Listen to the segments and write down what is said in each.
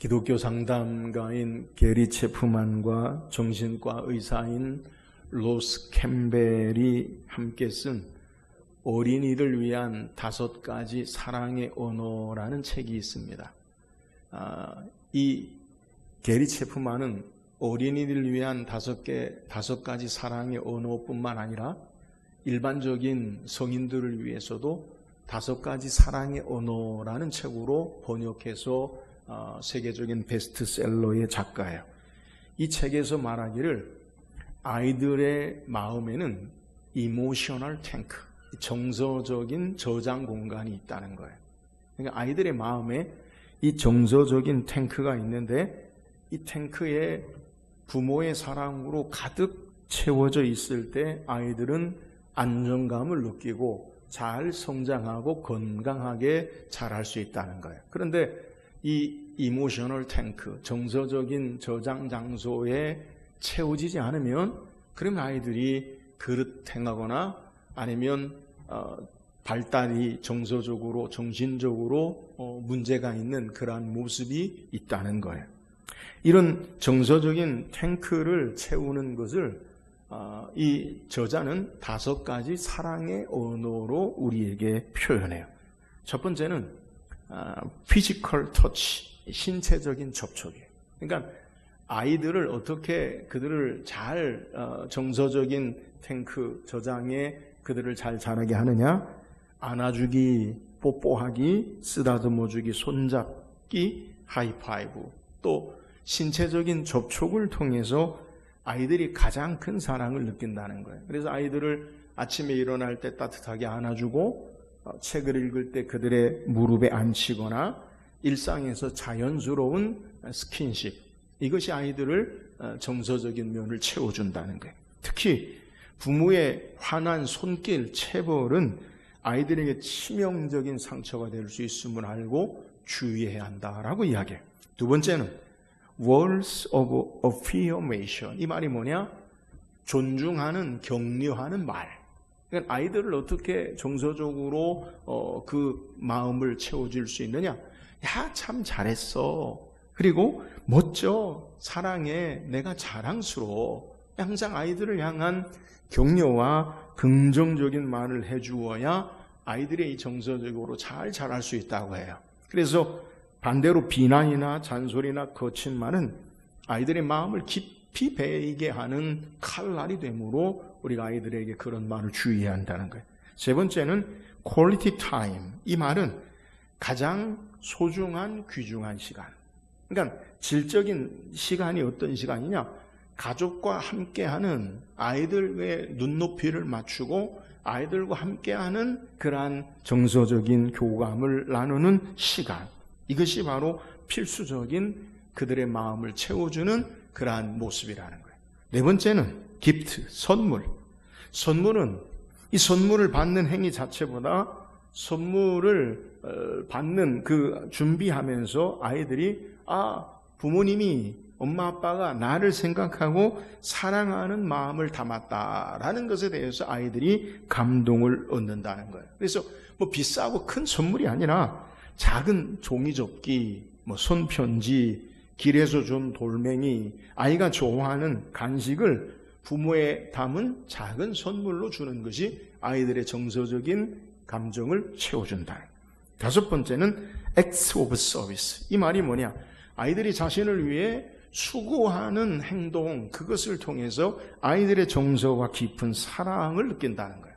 기독교 상담가인 게리 체프만과 정신과 의사인 로스 캠벨이 함께 쓴 어린이를 위한 5가지 사랑의 언어라는 책이 있습니다. 이 게리 체프만은 어린이를 위한 5가지 사랑의 언어뿐만 아니라 일반적인 성인들을 위해서도 5가지 사랑의 언어라는 책으로 번역해서 세계적인 베스트셀러의 작가예요. 이 책에서 말하기를 아이들의 마음에는 이모셔널 탱크, 정서적인 저장 공간이 있다는 거예요. 그러니까 아이들의 마음에 이 정서적인 탱크가 있는데 이 탱크에 부모의 사랑으로 가득 채워져 있을 때 아이들은 안정감을 느끼고 잘 성장하고 건강하게 자랄 수 있다는 거예요. 그런데 이 이모셔널 탱크, 정서적인 저장 장소에 채워지지 않으면 그러면 아이들이 그릇행하거나 아니면 발달이 정서적으로 정신적으로 문제가 있는 그러한 모습이 있다는 거예요. 이런 정서적인 탱크를 채우는 것을 이 저자는 5가지 사랑의 언어로 우리에게 표현해요. 첫 번째는 피지컬 터치, 신체적인 접촉이에요. 그러니까 아이들을 어떻게 그들을 잘 정서적인 탱크 저장에 그들을 잘 자라게 하느냐? 안아주기, 뽀뽀하기, 쓰다듬어주기, 손잡기, 하이파이브, 또 신체적인 접촉을 통해서 아이들이 가장 큰 사랑을 느낀다는 거예요. 그래서 아이들을 아침에 일어날 때 따뜻하게 안아주고 책을 읽을 때 그들의 무릎에 앉히거나 일상에서 자연스러운 스킨십, 이것이 아이들을 정서적인 면을 채워준다는 거예요. 특히 부모의 환한 손길, 체벌은 아이들에게 치명적인 상처가 될 수 있음을 알고 주의해야 한다라고 이야기해요. 두 번째는 words of affirmation. 이 말이 뭐냐? 존중하는, 격려하는 말. 그러니까 아이들을 어떻게 정서적으로 그 마음을 채워줄 수 있느냐? 야, 참 잘했어. 그리고 멋져. 사랑해. 내가 자랑스러워. 항상 아이들을 향한 격려와 긍정적인 말을 해주어야 아이들이 정서적으로 잘 자랄 수 있다고 해요. 그래서 반대로 비난이나 잔소리나 거친 말은 아이들의 마음을 깊이 베이게 하는 칼날이 되므로 우리가 아이들에게 그런 말을 주의해야 한다는 거예요. 세 번째는 quality time. 이 말은 가장 소중한 귀중한 시간. 그러니까 질적인 시간이 어떤 시간이냐? 가족과 함께하는, 아이들의 눈높이를 맞추고 아이들과 함께하는 그러한 정서적인 교감을 나누는 시간. 이것이 바로 필수적인 그들의 마음을 채워주는 그러한 모습이라는 거예요. 네 번째는 기프트, 선물. 선물은 이 선물을 받는 행위 자체보다 선물을 받는 그 준비하면서 아이들이 부모님이, 엄마 아빠가 나를 생각하고 사랑하는 마음을 담았다라는 것에 대해서 아이들이 감동을 얻는다는 거예요. 그래서 뭐 비싸고 큰 선물이 아니라 작은 종이접기, 뭐 손편지, 길에서 준 돌멩이, 아이가 좋아하는 간식을 부모에 담은 작은 선물로 주는 것이 아이들의 정서적인 감정을 채워준다. 5번째는 acts of service. 이 말이 뭐냐? 아이들이 자신을 위해 수고하는 행동, 그것을 통해서 아이들의 정서와 깊은 사랑을 느낀다는 거예요.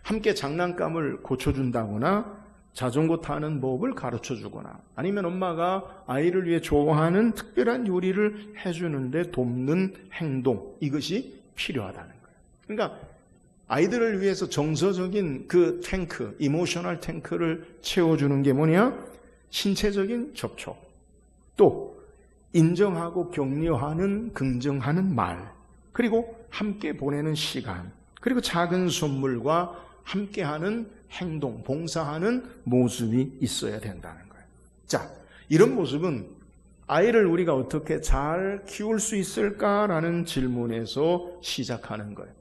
함께 장난감을 고쳐준다거나 자전거 타는 법을 가르쳐주거나 아니면 엄마가 아이를 위해 좋아하는 특별한 요리를 해주는데 돕는 행동, 이것이 필요하다는 거예요. 그러니까 아이들을 위해서 정서적인 그 탱크, 이모셔널 탱크를 채워주는 게 뭐냐? 신체적인 접촉, 또 인정하고 격려하는, 긍정하는 말, 그리고 함께 보내는 시간, 그리고 작은 선물과 함께하는 행동, 봉사하는 모습이 있어야 된다는 거예요. 자, 이런 모습은 아이를 우리가 어떻게 잘 키울 수 있을까라는 질문에서 시작하는 거예요.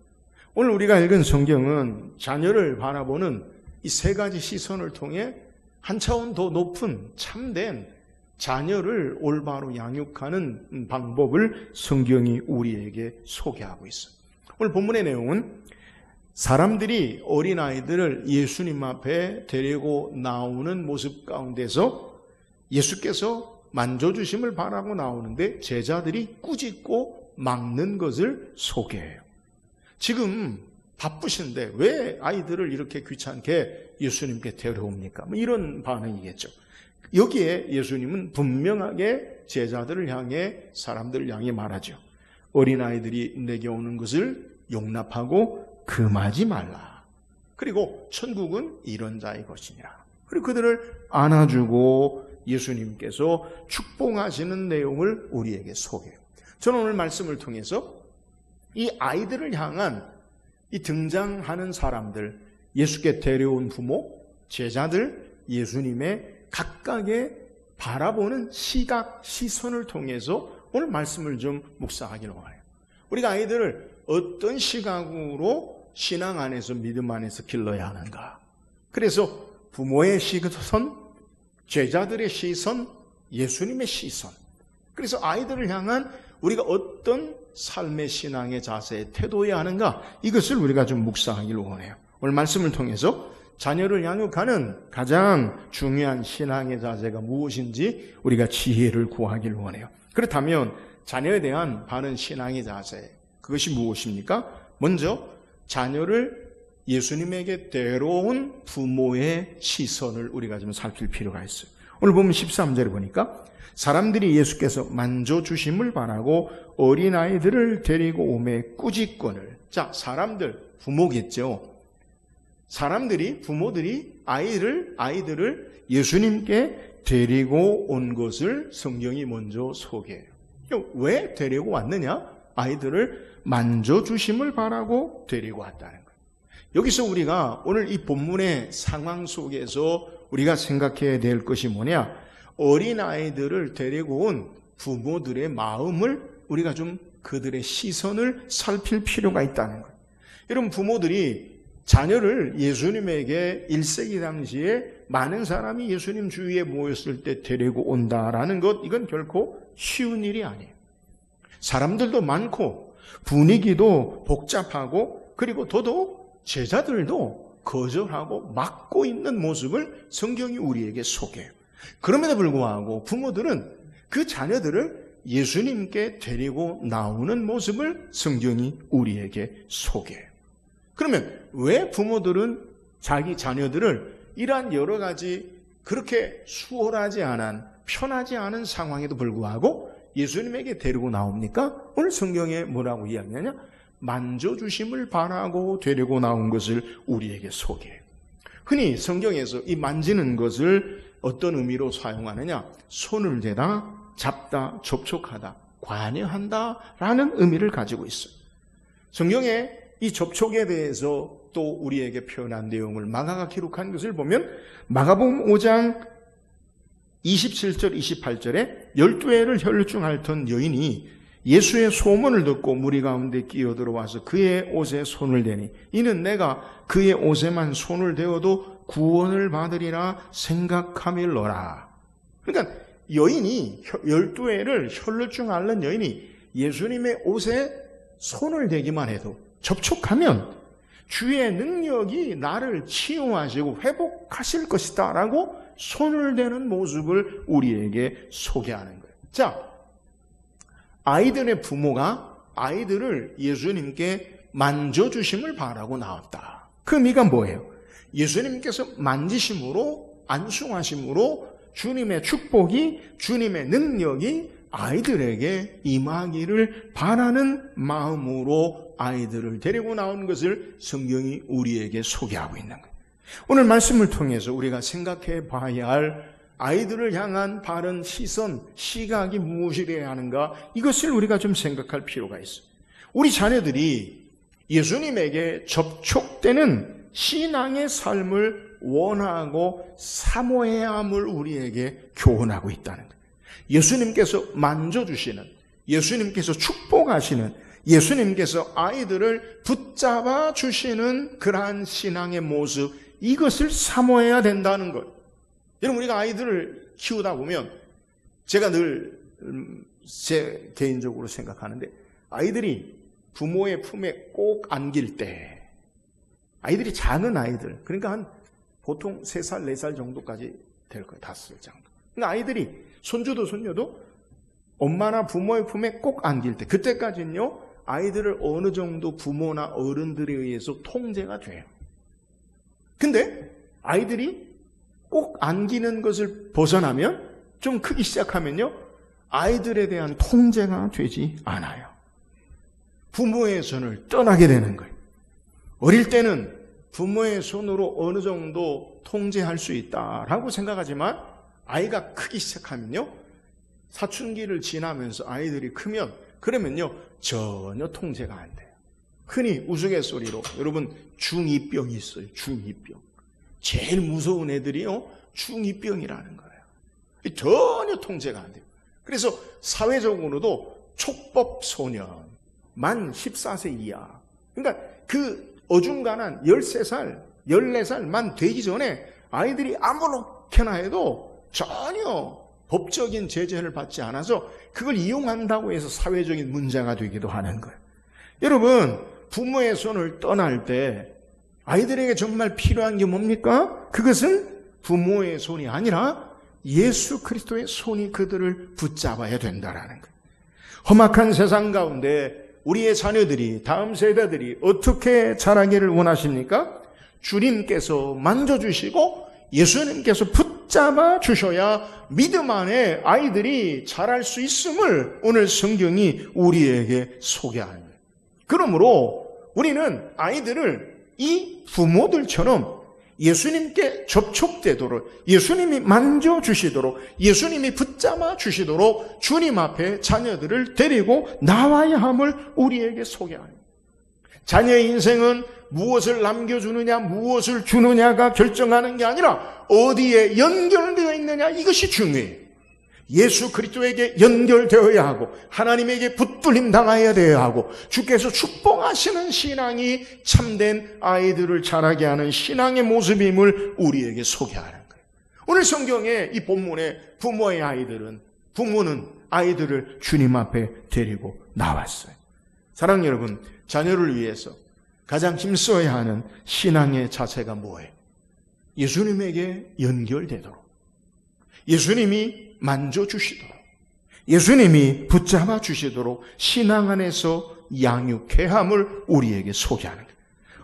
오늘 우리가 읽은 성경은 자녀를 바라보는 이 3가지 시선을 통해 한 차원 더 높은 참된 자녀를 올바로 양육하는 방법을 성경이 우리에게 소개하고 있어요. 오늘 본문의 내용은 사람들이 어린아이들을 예수님 앞에 데리고 나오는 모습 가운데서 예수께서 만져주심을 바라고 나오는데 제자들이 꾸짖고 막는 것을 소개해요. 지금 바쁘신데 왜 아이들을 이렇게 귀찮게 예수님께 데려옵니까? 이런 반응이겠죠. 여기에 예수님은 분명하게 제자들을 향해, 사람들을 향해 말하죠. 어린아이들이 내게 오는 것을 용납하고 금하지 말라. 그리고 천국은 이런 자의 것이니라. 그리고 그들을 안아주고 예수님께서 축복하시는 내용을 우리에게 소개해요. 저는 오늘 말씀을 통해서 이 아이들을 향한 이 등장하는 사람들, 예수께 데려온 부모, 제자들, 예수님의 각각의 바라보는 시각, 시선을 통해서 오늘 말씀을 좀 묵상하기로 해요. 우리가 아이들을 어떤 시각으로 신앙 안에서, 믿음 안에서 길러야 하는가? 그래서 부모의 시선, 제자들의 시선, 예수님의 시선. 그래서 아이들을 향한 우리가 어떤 삶의 신앙의 자세에 태도해야 하는가? 이것을 우리가 좀 묵상하기를 원해요. 오늘 말씀을 통해서 자녀를 양육하는 가장 중요한 신앙의 자세가 무엇인지 우리가 지혜를 구하기를 원해요. 그렇다면 자녀에 대한 바른 신앙의 자세, 그것이 무엇입니까? 먼저 자녀를 예수님에게 데려온 부모의 시선을 우리가 좀 살필 필요가 있어요. 오늘 보면 13절에 보니까 사람들이 예수께서 만져주심을 바라고 어린아이들을 데리고 오매 꾸짖거늘. 자, 사람들, 부모겠죠. 사람들이, 부모들이 아이들을 예수님께 데리고 온 것을 성경이 먼저 소개해요. 왜 데리고 왔느냐? 아이들을 만져주심을 바라고 데리고 왔다는 거예요. 여기서 우리가 오늘 이 본문의 상황 속에서 우리가 생각해야 될 것이 뭐냐? 어린아이들을 데리고 온 부모들의 마음을 우리가 좀 그들의 시선을 살필 필요가 있다는 거예요. 여러분, 부모들이 자녀를 예수님에게 1세기 당시에 많은 사람이 예수님 주위에 모였을 때 데리고 온다라는 것, 이건 결코 쉬운 일이 아니에요. 사람들도 많고 분위기도 복잡하고 그리고 더더욱 제자들도 거절하고 막고 있는 모습을 성경이 우리에게 소개해요. 그럼에도 불구하고 부모들은 그 자녀들을 예수님께 데리고 나오는 모습을 성경이 우리에게 소개해요. 그러면 왜 부모들은 자기 자녀들을 이러한 여러 가지 그렇게 수월하지 않은, 편하지 않은 상황에도 불구하고 예수님에게 데리고 나옵니까? 오늘 성경에 뭐라고 이야기하냐? 만져주심을 바라고 데리고 나온 것을 우리에게 소개해요. 흔히 성경에서 이 만지는 것을 어떤 의미로 사용하느냐? 손을 대다, 잡다, 접촉하다, 관여한다 라는 의미를 가지고 있어요. 성경에 이 접촉에 대해서 또 우리에게 표현한 내용을 마가가 기록한 것을 보면 마가복음 5장 27절 28절에 12해를 혈루증 앓던 여인이 예수의 소문을 듣고 무리 가운데 끼어들어와서 그의 옷에 손을 대니 이는 내가 그의 옷에만 손을 대어도 구원을 받으리라 생각함일러라. 그러니까 여인이 12해를 혈루증 앓는 여인이 예수님의 옷에 손을 대기만 해도, 접촉하면 주의 능력이 나를 치유하시고 회복하실 것이다 라고 손을 대는 모습을 우리에게 소개하는 거예요. 자, 아이들의 부모가 아이들을 예수님께 만져주심을 바라고 나왔다. 그 의미가 뭐예요? 예수님께서 만지심으로, 안수하심으로 주님의 축복이, 주님의 능력이 아이들에게 임하기를 바라는 마음으로 아이들을 데리고 나온 것을 성경이 우리에게 소개하고 있는 거예요. 오늘 말씀을 통해서 우리가 생각해 봐야 할 아이들을 향한 바른 시선, 시각이 무엇이어야 하는가, 이것을 우리가 좀 생각할 필요가 있어요. 우리 자녀들이 예수님에게 접촉되는 신앙의 삶을 원하고 사모해야 함을 우리에게 교훈하고 있다는 거예요. 예수님께서 만져주시는, 예수님께서 축복하시는, 예수님께서 아이들을 붙잡아 주시는 그러한 신앙의 모습, 이것을 사모해야 된다는 것. 여러분, 우리가 아이들을 키우다 보면 제가 늘 제 개인적으로 생각하는데 아이들이 부모의 품에 꼭 안길 때 아이들이 작은 아이들 그러니까 한 보통 3살, 4살 정도까지 될 거예요. 5살 정도. 그러니까 아이들이 손주도 손녀도 엄마나 부모의 품에 꼭 안길 때 그때까지는요 아이들을 어느 정도 부모나 어른들에 의해서 통제가 돼요. 근데 아이들이 꼭 안기는 것을 벗어나면 좀 크기 시작하면요 아이들에 대한 통제가 되지 않아요. 부모의 손을 떠나게 되는 거예요. 어릴 때는 부모의 손으로 어느 정도 통제할 수 있다라고 생각하지만 아이가 크기 시작하면요 사춘기를 지나면서 아이들이 크면 그러면요 전혀 통제가 안 돼요. 흔히 우스갯소리로 여러분 중2병이 있어요. 중2병. 제일 무서운 애들이요 중2병이라는 거예요. 전혀 통제가 안 돼요. 그래서 사회적으로도 촉법 소년 만 14세 이하 그러니까 그 어중간한 13살 14살만 되기 전에 아이들이 아무렇게나 해도 전혀 법적인 제재를 받지 않아서 그걸 이용한다고 해서 사회적인 문제가 되기도 하는 거예요. 여러분 부모의 손을 떠날 때 아이들에게 정말 필요한 게 뭡니까? 그것은 부모의 손이 아니라 예수 그리스도의 손이 그들을 붙잡아야 된다라는 거예요. 험악한 세상 가운데 우리의 자녀들이 다음 세대들이 어떻게 자라기를 원하십니까? 주님께서 만져주시고 예수님께서 붙잡아 주셔야 믿음 안에 아이들이 자랄 수 있음을 오늘 성경이 우리에게 소개하는 거예요. 그러므로 우리는 아이들을 이 부모들처럼 예수님께 접촉되도록 예수님이 만져주시도록 예수님이 붙잡아 주시도록 주님 앞에 자녀들을 데리고 나와야 함을 우리에게 소개합니다. 자녀의 인생은 무엇을 남겨주느냐 무엇을 주느냐가 결정하는 게 아니라 어디에 연결되어 있느냐 이것이 중요해요. 예수 그리스도에게 연결되어야 하고 하나님에게 붙들림 당해야 되어야 하고 주께서 축복하시는 신앙이 참된 아이들을 자라게 하는 신앙의 모습임을 우리에게 소개하는 거예요. 오늘 성경의 이 본문의 부모의 아이들은 부모는 아이들을 주님 앞에 데리고 나왔어요. 사랑하는 여러분, 자녀를 위해서 가장 힘써야 하는 신앙의 자세가 뭐예요? 예수님에게 연결되도록 예수님이 만져주시도록 예수님이 붙잡아 주시도록 신앙 안에서 양육해야 함을 우리에게 소개하는 거예요.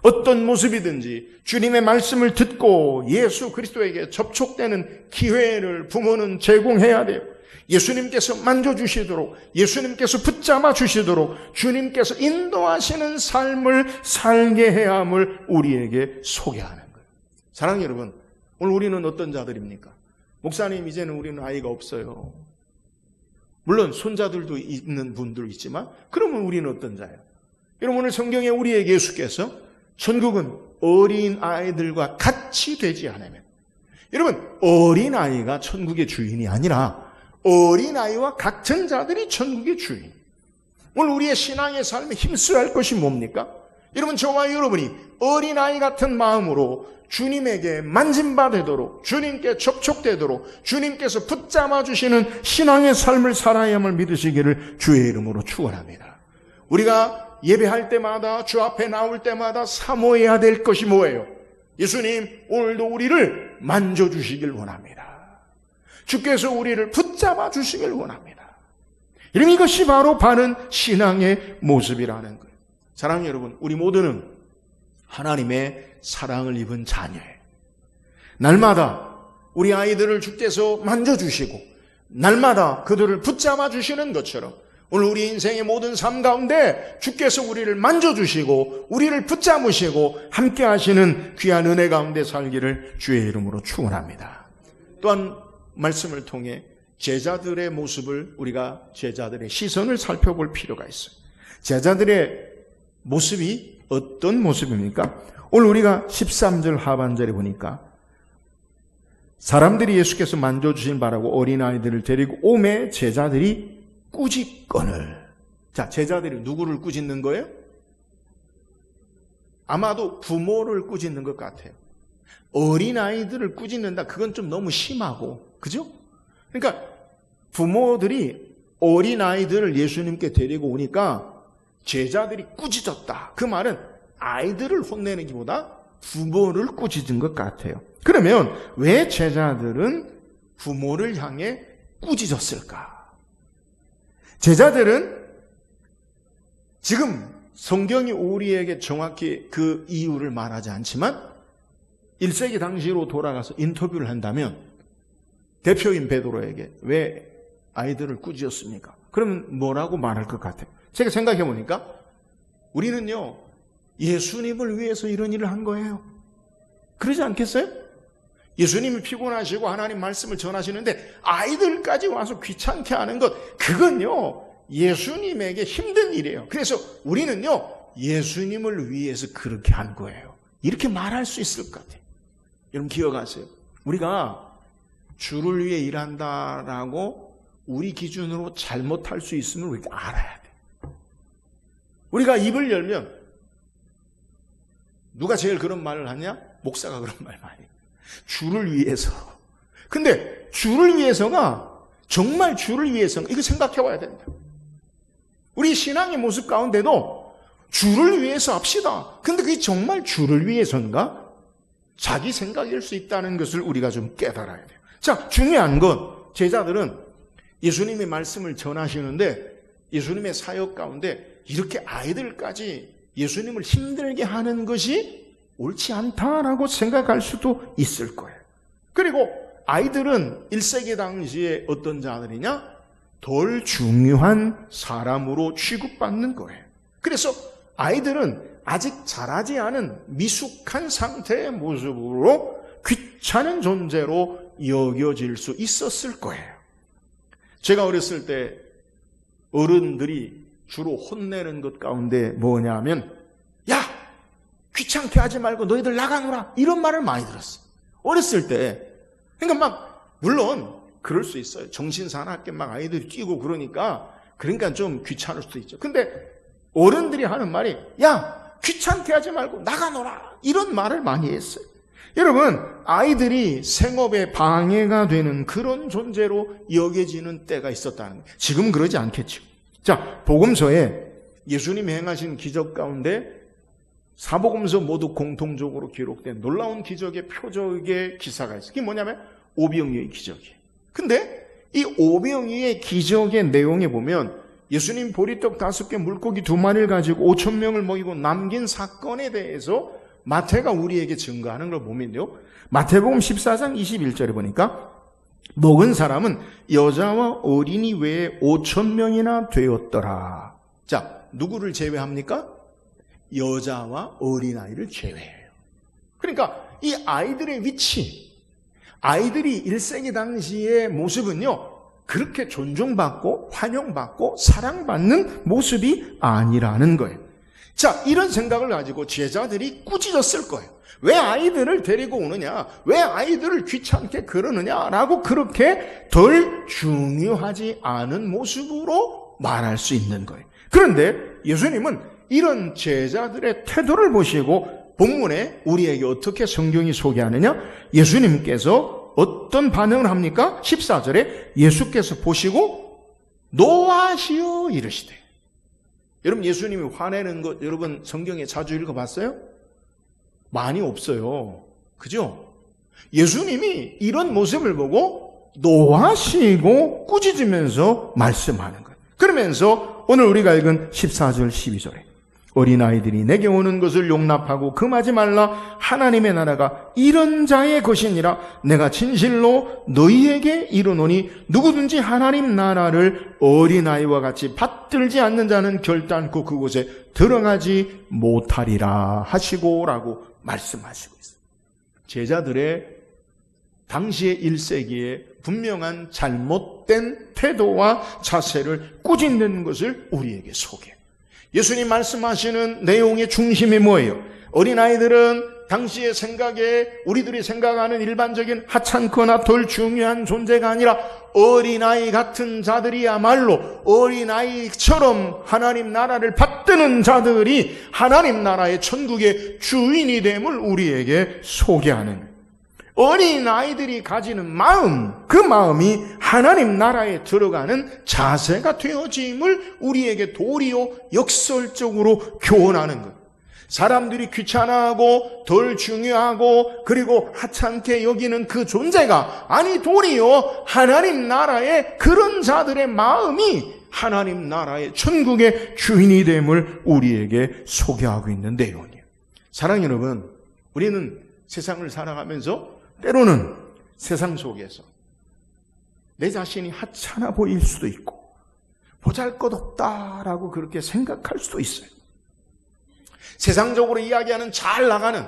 어떤 모습이든지 주님의 말씀을 듣고 예수 그리스도에게 접촉되는 기회를 부모는 제공해야 돼요. 예수님께서 만져주시도록 예수님께서 붙잡아 주시도록 주님께서 인도하시는 삶을 살게 해야 함을 우리에게 소개하는 거예요. 사랑하는 여러분, 오늘 우리는 어떤 자들입니까? 목사님 이제는 우리는 아이가 없어요. 물론 손자들도 있는 분들 있지만 그러면 우리는 어떤 자예요? 여러분 오늘 성경에 우리에게 예수께서 천국은 어린 아이들과 같이 되지 않으면 여러분 어린 아이가 천국의 주인이 아니라 어린 아이와 같은 자들이 천국의 주인. 오늘 우리의 신앙의 삶에 힘써야 할 것이 뭡니까? 여러분 저와 여러분이 어린 아이 같은 마음으로 주님에게 만짐받도록 주님께 접촉되도록 주님께서 붙잡아 주시는 신앙의 삶을 살아야만 믿으시기를 주의 이름으로 축원합니다. 우리가 예배할 때마다 주 앞에 나올 때마다 사모해야 될 것이 뭐예요? 예수님 오늘도 우리를 만져주시길 원합니다. 주께서 우리를 붙잡아 주시길 원합니다. 이런 이것이 바로 바른 신앙의 모습이라는 거예요. 사랑하는 여러분, 우리 모두는 하나님의 사랑을 입은 자녀예요. 날마다 우리 아이들을 주께서 만져주시고 날마다 그들을 붙잡아 주시는 것처럼 오늘 우리 인생의 모든 삶 가운데 주께서 우리를 만져주시고 우리를 붙잡으시고 함께 하시는 귀한 은혜 가운데 살기를 주의 이름으로 축원합니다. 또한 말씀을 통해 제자들의 모습을 우리가 제자들의 시선을 살펴볼 필요가 있어요. 제자들의 모습이 어떤 모습입니까? 오늘 우리가 13절 하반절에 보니까 사람들이 예수께서 만져주신 바라고 어린아이들을 데리고 오매 제자들이 꾸짖거늘. 자, 제자들이 누구를 꾸짖는 거예요? 아마도 부모를 꾸짖는 것 같아요. 어린아이들을 꾸짖는다, 그건 좀 너무 심하고, 그죠? 그러니까 부모들이 어린아이들을 예수님께 데리고 오니까 제자들이 꾸짖었다. 그 말은 아이들을 혼내는 것보다 부모를 꾸짖은 것 같아요. 그러면 왜 제자들은 부모를 향해 꾸짖었을까? 제자들은 지금 성경이 우리에게 정확히 그 이유를 말하지 않지만 1세기 당시로 돌아가서 인터뷰를 한다면 대표인 베드로에게 왜 아이들을 꾸짖었습니까? 그러면 뭐라고 말할 것 같아요? 제가 생각해 보니까 우리는요 예수님을 위해서 이런 일을 한 거예요. 그러지 않겠어요? 예수님이 피곤하시고 하나님 말씀을 전하시는데 아이들까지 와서 귀찮게 하는 것, 그건요 예수님에게 힘든 일이에요. 그래서 우리는요 예수님을 위해서 그렇게 한 거예요. 이렇게 말할 수 있을 것 같아요. 여러분 기억하세요. 우리가 주를 위해 일한다라고 우리 기준으로 잘못할 수 있음을 우리가 알아야 돼요. 우리가 입을 열면 누가 제일 그런 말을 하냐? 목사가 그런 말 많이 해요. 주를 위해서. 근데 주를 위해서가 정말 주를 위해서인가? 이거 생각해 봐야 된다. 우리 신앙의 모습 가운데도 주를 위해서 합시다. 근데 그게 정말 주를 위해서인가? 자기 생각일 수 있다는 것을 우리가 좀 깨달아야 돼요. 자, 중요한 건 제자들은 예수님의 말씀을 전하시는데 예수님의 사역 가운데 이렇게 아이들까지 예수님을 힘들게 하는 것이 옳지 않다라고 생각할 수도 있을 거예요. 그리고 아이들은 1세기 당시에 어떤 자들이냐? 덜 중요한 사람으로 취급받는 거예요. 그래서 아이들은 아직 자라지 않은 미숙한 상태의 모습으로 귀찮은 존재로 여겨질 수 있었을 거예요. 제가 어렸을 때 어른들이 주로 혼내는 것 가운데 뭐냐면 야! 귀찮게 하지 말고 너희들 나가노라 이런 말을 많이 들었어요. 어렸을 때. 그러니까 막 물론 그럴 수 있어요. 정신사납게 막 아이들이 뛰고 그러니까 좀 귀찮을 수도 있죠. 근데 어른들이 하는 말이 야! 귀찮게 하지 말고 나가노라 이런 말을 많이 했어요. 여러분 아이들이 생업에 방해가 되는 그런 존재로 여겨지는 때가 있었다는 거예요. 지금은 그러지 않겠죠. 자, 복음서에 예수님이 행하신 기적 가운데 사복음서 모두 공통적으로 기록된 놀라운 기적의 표적의 기사가 있어요. 그게 뭐냐면 오병이어의 기적이에요. 근데 이 오병이어의 기적의 내용에 보면 예수님 보리떡 5개 물고기 2마리를 가지고 5,000명을 먹이고 남긴 사건에 대해서 마태가 우리에게 증거하는 걸 보면요. 마태복음 14장 21절에 보니까 먹은 사람은 여자와 어린이 외에 5,000명이나 되었더라. 자, 누구를 제외합니까? 여자와 어린아이를 제외해요. 그러니까 이 아이들의 위치, 아이들이 1세기 당시의 모습은요, 그렇게 존중받고 환영받고 사랑받는 모습이 아니라는 거예요. 자, 이런 생각을 가지고 제자들이 꾸짖었을 거예요. 왜 아이들을 데리고 오느냐? 왜 아이들을 귀찮게 그러느냐라고 그렇게 덜 중요하지 않은 모습으로 말할 수 있는 거예요. 그런데 예수님은 이런 제자들의 태도를 보시고 본문에 우리에게 어떻게 성경이 소개하느냐? 예수님께서 어떤 반응을 합니까? 14절에 예수께서 보시고 노하시어 이르시되. 여러분 예수님이 화내는 것 여러분 성경에 자주 읽어봤어요? 많이 없어요. 그죠? 예수님이 이런 모습을 보고 노하시고 꾸짖으면서 말씀하는 거예요. 그러면서 오늘 우리가 읽은 14절 12절에 어린아이들이 내게 오는 것을 용납하고 금하지 말라. 하나님의 나라가 이런 자의 것이니라. 내가 진실로 너희에게 이르노니 누구든지 하나님 나라를 어린아이와 같이 받들지 않는 자는 결단코 그곳에 들어가지 못하리라 하시고라고 말씀하시고 있어요. 제자들의 당시의 1세기에 분명한 잘못된 태도와 자세를 꾸짖는 것을 우리에게 소개해요. 예수님 말씀하시는 내용의 중심이 뭐예요? 어린아이들은 당시의 생각에 우리들이 생각하는 일반적인 하찮거나 덜 중요한 존재가 아니라 어린아이 같은 자들이야말로 어린아이처럼 하나님 나라를 받드는 자들이 하나님 나라의 천국의 주인이 됨을 우리에게 소개하는 거예요. 어린 아이들이 가지는 마음, 그 마음이 하나님 나라에 들어가는 자세가 되어짐을 우리에게 도리어 역설적으로 교훈하는 것. 사람들이 귀찮아하고 덜 중요하고 그리고 하찮게 여기는 그 존재가 아니 도리어 하나님 나라의 그런 자들의 마음이 하나님 나라의 천국의 주인이 됨을 우리에게 소개하고 있는 내용이에요. 사랑하는 여러분, 우리는 세상을 살아가면서 때로는 세상 속에서 내 자신이 하찮아 보일 수도 있고 보잘것없다라고 그렇게 생각할 수도 있어요. 세상적으로 이야기하는 잘 나가는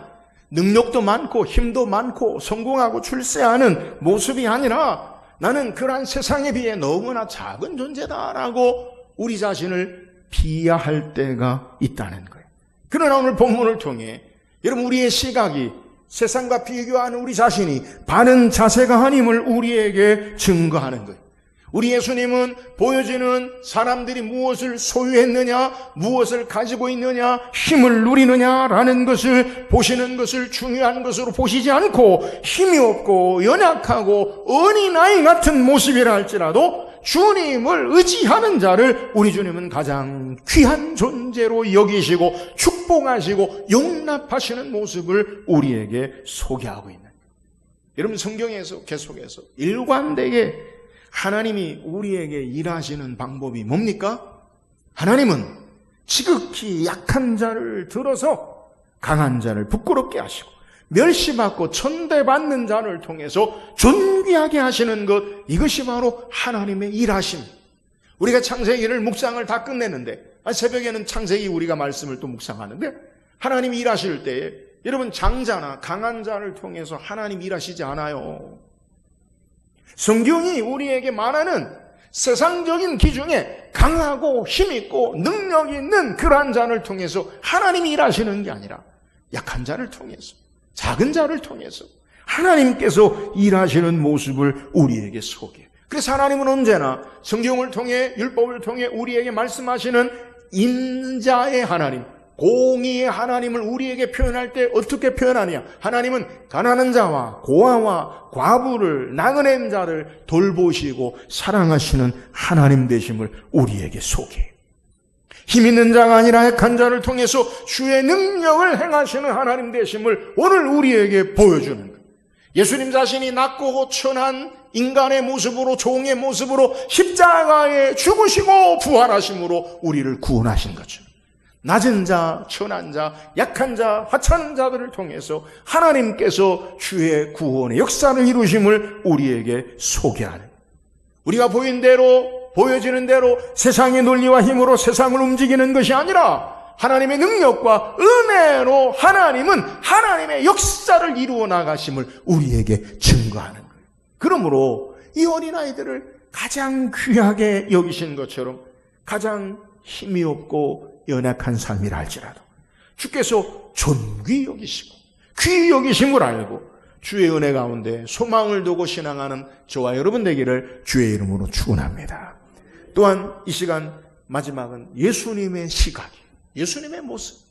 능력도 많고 힘도 많고 성공하고 출세하는 모습이 아니라 나는 그러한 세상에 비해 너무나 작은 존재다라고 우리 자신을 비하할 때가 있다는 거예요. 그러나 오늘 본문을 통해 여러분 우리의 시각이 세상과 비교하는 우리 자신이 바른 자세가 아님을 우리에게 증거하는 거예요. 우리 예수님은 보여지는 사람들이 무엇을 소유했느냐, 무엇을 가지고 있느냐, 힘을 누리느냐라는 것을 보시는 것을 중요한 것으로 보시지 않고 힘이 없고 연약하고 어린아이 같은 모습이라 할지라도 주님을 의지하는 자를 우리 주님은 가장 귀한 존재로 여기시고 축복하시고 용납하시는 모습을 우리에게 소개하고 있는 거예요. 여러분 성경에서 계속해서 일관되게 하나님이 우리에게 일하시는 방법이 뭡니까? 하나님은 지극히 약한 자를 들어서 강한 자를 부끄럽게 하시고 멸시받고 천대받는 자를 통해서 존귀하게 하시는 것, 이것이 바로 하나님의 일하심. 우리가 창세기를 묵상을 다 끝냈는데 새벽에는 창세기 우리가 말씀을 또 묵상하는데 하나님이 일하실 때에 여러분 장자나 강한 자를 통해서 하나님 일하시지 않아요. 성경이 우리에게 말하는 세상적인 기준에 강하고 힘있고 능력 있는 그러한 자를 통해서 하나님이 일하시는 게 아니라 약한 자를 통해서 작은 자를 통해서 하나님께서 일하시는 모습을 우리에게 소개해요. 그래서 하나님은 언제나 성경을 통해 율법을 통해 우리에게 말씀하시는 인자의 하나님, 공의의 하나님을 우리에게 표현할 때 어떻게 표현하느냐? 하나님은 가난한 자와 고아와 과부를 나그네 자를 돌보시고 사랑하시는 하나님 되심을 우리에게 소개해요. 힘 있는 자가 아니라 약한 자를 통해서 주의 능력을 행하시는 하나님 되심을 오늘 우리에게 보여주는 거예요. 예수님 자신이 낮고 천한 인간의 모습으로 종의 모습으로 십자가에 죽으시고 부활하심으로 우리를 구원하신 거죠. 낮은 자, 천한 자, 약한 자, 하찮은 자들을 통해서 하나님께서 주의 구원의 역사를 이루심을 우리에게 소개하는, 우리가 보인 대로 보여지는 대로 세상의 논리와 힘으로 세상을 움직이는 것이 아니라 하나님의 능력과 은혜로 하나님은 하나님의 역사를 이루어 나가심을 우리에게 증거하는 거예요. 그러므로 이 어린아이들을 가장 귀하게 여기신 것처럼 가장 힘이 없고 연약한 삶이라 할지라도 주께서 존귀 여기시고 귀히 여기심을 알고 주의 은혜 가운데 소망을 두고 신앙하는 저와 여러분 되기를 주의 이름으로 축원합니다. 또한 이 시간 마지막은 예수님의 시각, 예수님의 모습.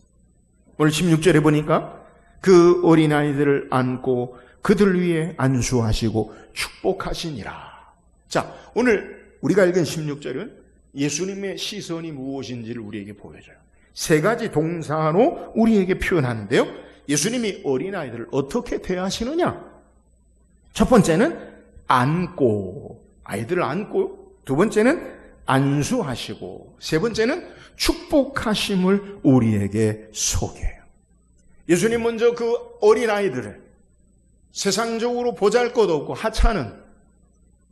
오늘 16절에 보니까 그 어린아이들을 안고 그들 위에 안수하시고 축복하시니라. 자, 오늘 우리가 읽은 16절은 예수님의 시선이 무엇인지를 우리에게 보여줘요. 세 가지 동사로 우리에게 표현하는데요. 예수님이 어린아이들을 어떻게 대하시느냐? 첫 번째는 안고, 아이들을 안고, 두 번째는 안수하시고, 세 번째는 축복하심을 우리에게 소개해요. 예수님 먼저 그 어린아이들을 세상적으로 보잘것없고 하찮은,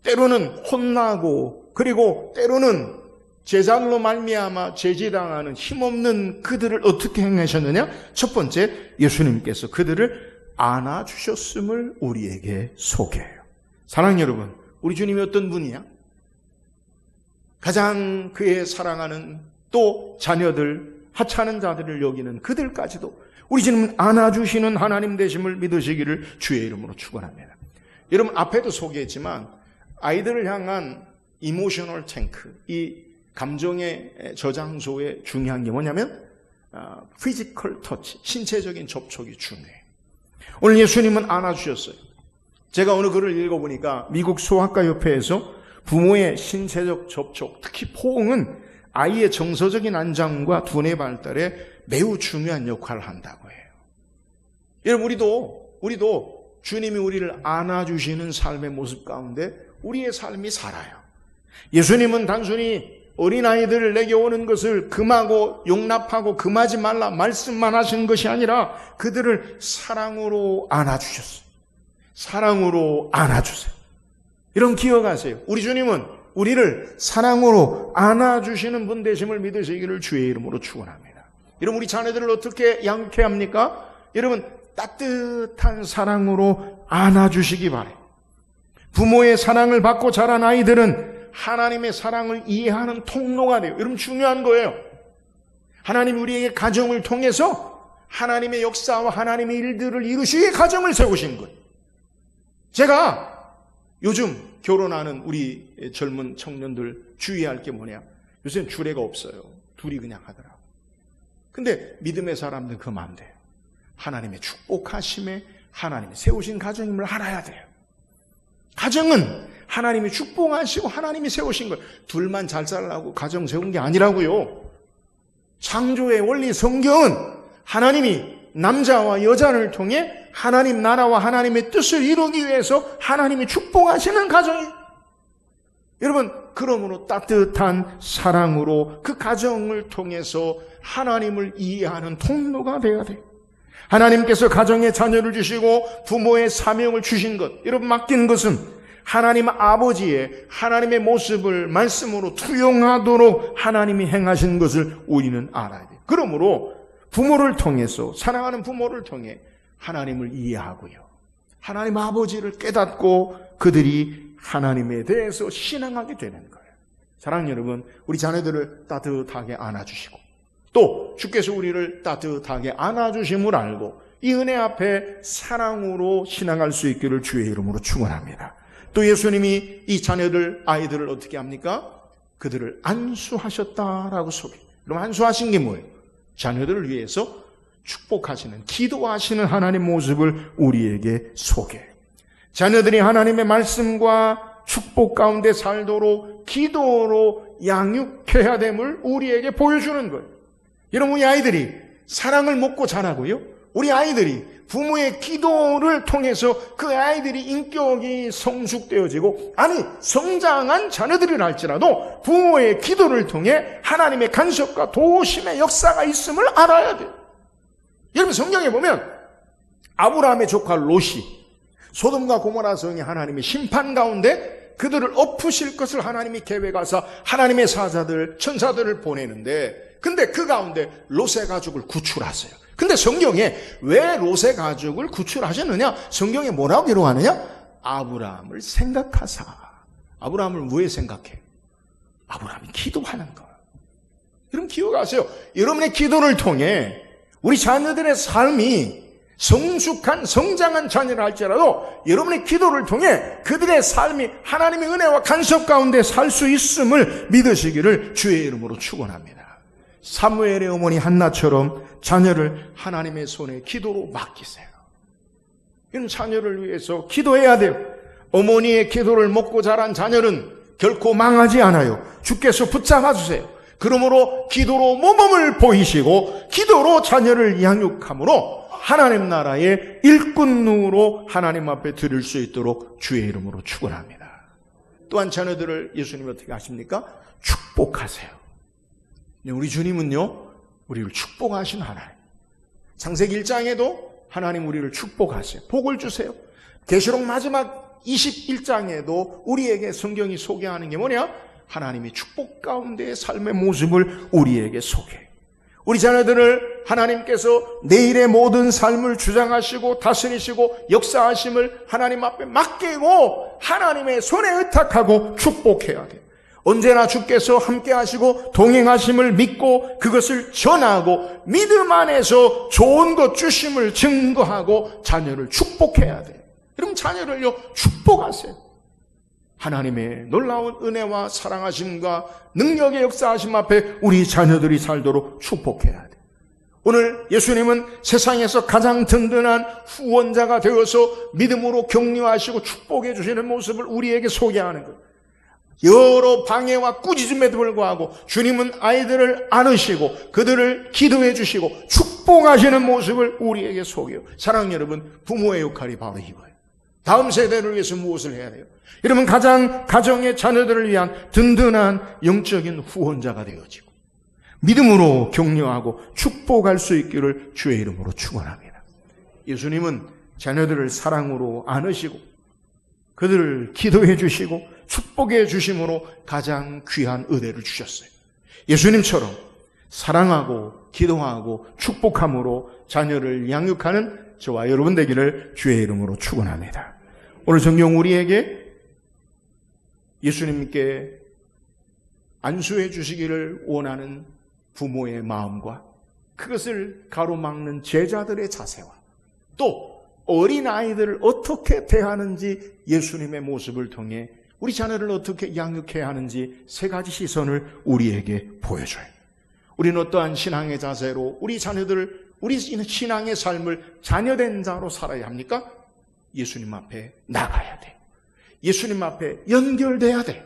때로는 혼나고 그리고 때로는 제자들로 말미암아 제지당하는 힘없는 그들을 어떻게 행하셨느냐? 첫 번째, 예수님께서 그들을 안아주셨음을 우리에게 소개해요. 사랑하는 여러분, 우리 주님이 어떤 분이야? 가장 그의 사랑하는 또 자녀들, 하찮은 자들을 여기는 그들까지도 우리 주님은 안아주시는 하나님 되심을 믿으시기를 주의 이름으로 축원합니다. 여러분 앞에도 소개했지만 아이들을 향한 이모셔널 탱크, 이 감정의 저장소의 중요한 게 뭐냐면 피지컬 터치, 신체적인 접촉이 중요해요. 오늘 예수님은 안아주셨어요. 제가 어느 글을 읽어보니까 미국 소아과협회에서 부모의 신체적 접촉, 특히 포옹은 아이의 정서적인 안정과 두뇌 발달에 매우 중요한 역할을 한다고 해요. 여러분, 우리도 주님이 우리를 안아주시는 삶의 모습 가운데 우리의 삶이 살아요. 예수님은 단순히 어린아이들을 내게 오는 것을 금하고 용납하고 금하지 말라 말씀만 하신 것이 아니라 그들을 사랑으로 안아주셨어요. 사랑으로 안아주세요. 이런 기억하세요. 우리 주님은 우리를 사랑으로 안아주시는 분 되심을 믿으시기를 주의 이름으로 축원합니다. 여러분, 우리 자녀들을 어떻게 양육해야 합니까? 여러분, 따뜻한 사랑으로 안아주시기 바라요. 부모의 사랑을 받고 자란 아이들은 하나님의 사랑을 이해하는 통로가 돼요. 여러분, 중요한 거예요. 하나님이 우리에게 가정을 통해서 하나님의 역사와 하나님의 일들을 이루시기에 가정을 세우신 거예요. 제가 요즘 결혼하는 우리 젊은 청년들 주의할 게 뭐냐? 요새는 주례가 없어요. 둘이 그냥 하더라고. 근데 믿음의 사람들 그 마음 돼요. 하나님의 축복하심에 하나님이 세우신 가정임을 알아야 돼요. 가정은 하나님이 축복하시고 하나님이 세우신 거예요. 둘만 잘 살라고 가정 세운 게 아니라고요. 창조의 원리 성경은 하나님이 남자와 여자를 통해 하나님 나라와 하나님의 뜻을 이루기 위해서 하나님이 축복하시는 가정이에요. 여러분, 그러므로 따뜻한 사랑으로 그 가정을 통해서 하나님을 이해하는 통로가 되어야 돼요. 하나님께서 가정에 자녀를 주시고 부모의 사명을 주신 것, 여러분 맡긴 것은 하나님 아버지의 하나님의 모습을 말씀으로 투영하도록 하나님이 행하신 것을 우리는 알아야 돼요. 그러므로 부모를 통해서, 사랑하는 부모를 통해 하나님을 이해하고요, 하나님 아버지를 깨닫고 그들이 하나님에 대해서 신앙하게 되는 거예요. 사랑하는 여러분, 우리 자녀들을 따뜻하게 안아주시고 또 주께서 우리를 따뜻하게 안아주심을 알고 이 은혜 앞에 사랑으로 신앙할 수 있기를 주의 이름으로 축원합니다. 또 예수님이 이 자녀들, 아이들을 어떻게 합니까? 그들을 안수하셨다라고 소개해요. 그럼 안수하신 게 뭐예요? 자녀들을 위해서 축복하시는, 기도하시는 하나님 모습을 우리에게 소개해요. 자녀들이 하나님의 말씀과 축복 가운데 살도록 기도로 양육해야 됨을 우리에게 보여주는 거예요. 여러분, 우리 아이들이 사랑을 먹고 자라고요, 우리 아이들이 부모의 기도를 통해서 그 아이들이 인격이 성숙되어지고, 아니 성장한 자녀들이라 할지라도 부모의 기도를 통해 하나님의 간섭과 도우심의 역사가 있음을 알아야 돼요. 여러분, 성경에 보면 아브라함의 조카 롯이 소돔과 고모라 성이 하나님의 심판 가운데 그들을 엎으실 것을 하나님이 계획하사 하나님의 사자들, 천사들을 보내는데, 근데 그 가운데 롯의 가족을 구출하세요. 근데 성경에 왜 롯의 가족을 구출하셨느냐? 성경에 뭐라고 기록하느냐? 아브라함을 생각하사. 아브라함을 왜 생각해? 아브라함이 기도하는 거예요. 여러분, 기억하세요. 여러분의 기도를 통해 우리 자녀들의 삶이 성숙한, 성장한 자녀라 할지라도 여러분의 기도를 통해 그들의 삶이 하나님의 은혜와 간섭 가운데 살 수 있음을 믿으시기를 주의 이름으로 축원합니다. 사무엘의 어머니 한나처럼 자녀를 하나님의 손에 기도로 맡기세요. 이런 자녀를 위해서 기도해야 돼요. 어머니의 기도를 먹고 자란 자녀는 결코 망하지 않아요. 주께서 붙잡아 주세요. 그러므로 기도로 모범을 보이시고 기도로 자녀를 양육함으로 하나님 나라의 일꾼으로 하나님 앞에 드릴 수 있도록 주의 이름으로 축원합니다. 또한 자녀들을 예수님이 어떻게 하십니까? 축복하세요. 우리 주님은요, 우리를 축복하신 하나님. 창세기 1장에도 하나님 우리를 축복하세요. 복을 주세요. 계시록 마지막 21장에도 우리에게 성경이 소개하는 게 뭐냐? 하나님이 축복 가운데의 삶의 모습을 우리에게 소개해요. 우리 자녀들을 하나님께서 내일의 모든 삶을 주장하시고 다스리시고 역사하심을 하나님 앞에 맡기고 하나님의 손에 의탁하고 축복해야 돼요. 언제나 주께서 함께 하시고 동행하심을 믿고 그것을 전하고 믿음 안에서 좋은 것 주심을 증거하고 자녀를 축복해야 돼요. 여러분, 자녀를요, 축복하세요. 하나님의 놀라운 은혜와 사랑하심과 능력의 역사하심 앞에 우리 자녀들이 살도록 축복해야 돼요. 오늘 예수님은 세상에서 가장 든든한 후원자가 되어서 믿음으로 격려하시고 축복해 주시는 모습을 우리에게 소개하는 거예요. 여러 방해와 꾸짖음에도 불구하고 주님은 아이들을 안으시고 그들을 기도해 주시고 축복하시는 모습을 우리에게 소개해요. 사랑하는 여러분, 부모의 역할이 바로 이거예요. 다음 세대를 위해서 무엇을 해야 돼요? 여러분, 가정의 자녀들을 위한 든든한 영적인 후원자가 되어지고 믿음으로 격려하고 축복할 수 있기를 주의 이름으로 축원합니다. 예수님은 자녀들을 사랑으로 안으시고 그들을 기도해 주시고 축복해 주심으로 가장 귀한 은혜를 주셨어요. 예수님처럼 사랑하고 기도하고 축복함으로 자녀를 양육하는 저와 여러분 되기를 주의 이름으로 축원합니다. 오늘 성경 우리에게 예수님께 안수해 주시기를 원하는 부모의 마음과 그것을 가로막는 제자들의 자세와 또 어린아이들을 어떻게 대하는지 예수님의 모습을 통해 우리 자녀를 어떻게 양육해야 하는지 세 가지 시선을 우리에게 보여줘요. 우리는 어떠한 신앙의 자세로 우리 자녀들을, 우리 신앙의 삶을 자녀된 자로 살아야 합니까? 예수님 앞에 나가야 돼요. 예수님 앞에 연결돼야 돼요.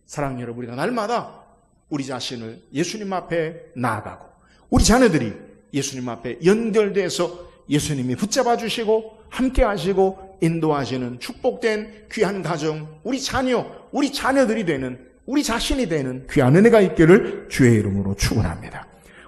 사랑하는 여러분, 우리가 날마다 우리 자신을 예수님 앞에 나아가고 우리 자녀들이 예수님 앞에 연결돼서 예수님이 붙잡아 주시고 함께 하시고 인도하시는 축복된 귀한 가정, 우리 자녀, 우리 자녀들이 되는, 우리 자신이 되는 귀한 은혜가 있기를 주의 이름으로 축원합니다.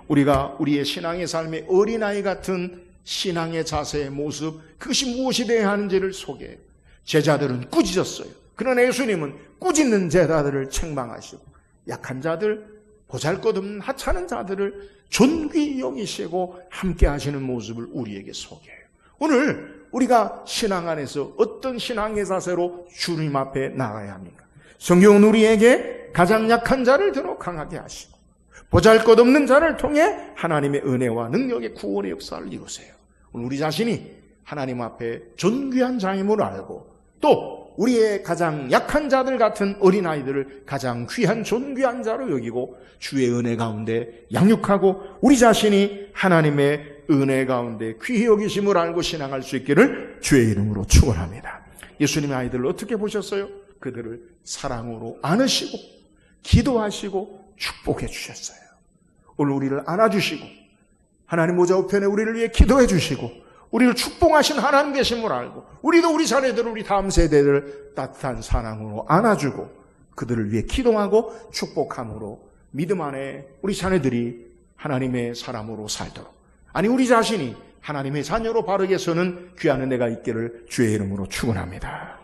우리가 우리의 신앙의 삶의 어린아이 같은 신앙의 자세의 모습, 그것이 무엇이 되어야 하는지를 소개해요. 제자들은 꾸짖었어요. 그러나 예수님은 꾸짖는 제자들을 책망하시고 약한 자들, 보잘것없는 하찮은 자들을 존귀히 여기시고 함께 하시는 모습을 우리에게 소개해요. 오늘 우리가 신앙 안에서 어떤 신앙의 자세로 주님 앞에 나가야 합니까? 성경은 우리에게 가장 약한 자를 더러 강하게 하시고 보잘것없는 자를 통해 하나님의 은혜와 능력의 구원의 역사를 이루세요. 오늘 우리 자신이 하나님 앞에 존귀한 자임을 알고 또 우리의 가장 약한 자들 같은 어린아이들을 가장 귀한 존귀한 자로 여기고 주의 은혜 가운데 양육하고 우리 자신이 하나님의 은혜 가운데 귀히 여기심을 알고 신앙할 수 있기를 주의 이름으로 축원합니다. 예수님의 아이들을 어떻게 보셨어요? 그들을 사랑으로 안으시고 기도하시고 축복해 주셨어요. 오늘 우리를 안아주시고 하나님 모자 우편에 우리를 위해 기도해 주시고 우리를 축복하신 하나님 계심을 알고 우리도 우리 자녀들을, 우리 다음 세대를 따뜻한 사랑으로 안아주고 그들을 위해 기도하고 축복함으로 믿음 안에 우리 자녀들이 하나님의 사람으로 살도록, 아니 우리 자신이 하나님의 자녀로 바르게 서는 귀한 은혜가 있기를 주의 이름으로 축원합니다.